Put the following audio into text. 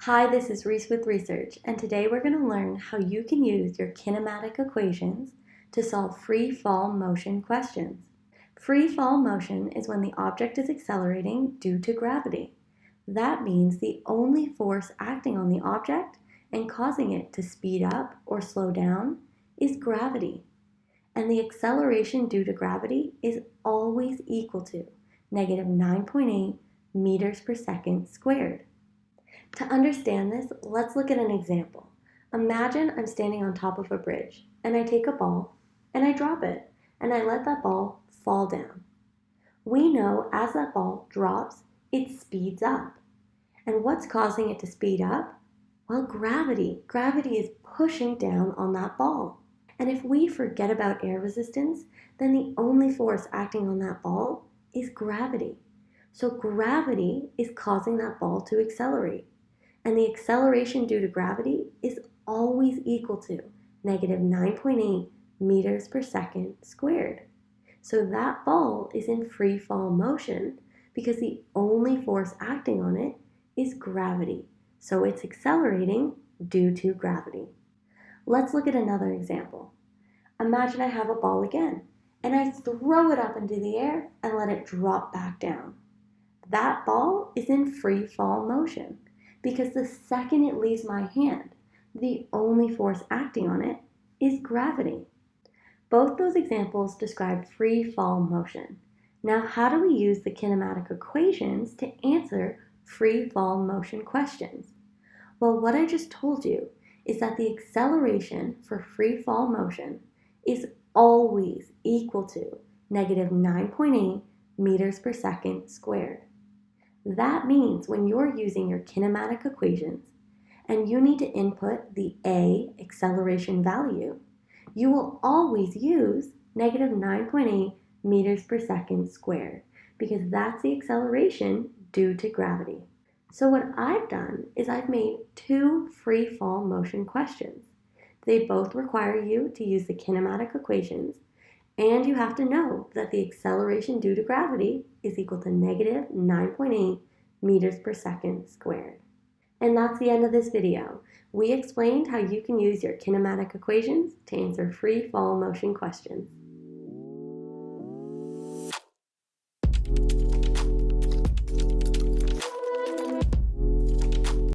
Hi, this is Reese with Research, and today we're going to learn how you can use your kinematic equations to solve free fall motion questions. Free fall motion is when the object is accelerating due to gravity. That means the only force acting on the object and causing it to speed up or slow down is gravity. And the acceleration due to gravity is always equal to negative 9.8 meters per second squared. To understand this, let's look at an example. Imagine I'm standing on top of a bridge, and I take a ball, and I drop it, and I let that ball fall down. We know as that ball drops, it speeds up. And what's causing it to speed up? Well, gravity. Gravity is pushing down on that ball. And if we forget about air resistance, then the only force acting on that ball is gravity. So gravity is causing that ball to accelerate. And the acceleration due to gravity is always equal to negative 9.8 meters per second squared. So that ball is in free fall motion because the only force acting on it is gravity. So it's accelerating due to gravity. Let's look at another example. Imagine I have a ball again, and I throw it up into the air and let it drop back down. That ball is in free fall motion, because the second it leaves my hand, the only force acting on it is gravity. Both those examples describe free fall motion. Now, how do we use the kinematic equations to answer free fall motion questions? Well, what I just told you is that the acceleration for free fall motion is always equal to negative 9.8 meters per second squared. That means when you're using your kinematic equations and you need to input the A acceleration value, you will always use negative 9.8 meters per second squared because that's the acceleration due to gravity. So what I've done is I've made two free fall motion questions. They both require you to use the kinematic equations, and you have to know that the acceleration due to gravity is equal to negative 9.8 meters per second squared. And that's the end of this video. We explained how you can use your kinematic equations to answer free fall motion questions.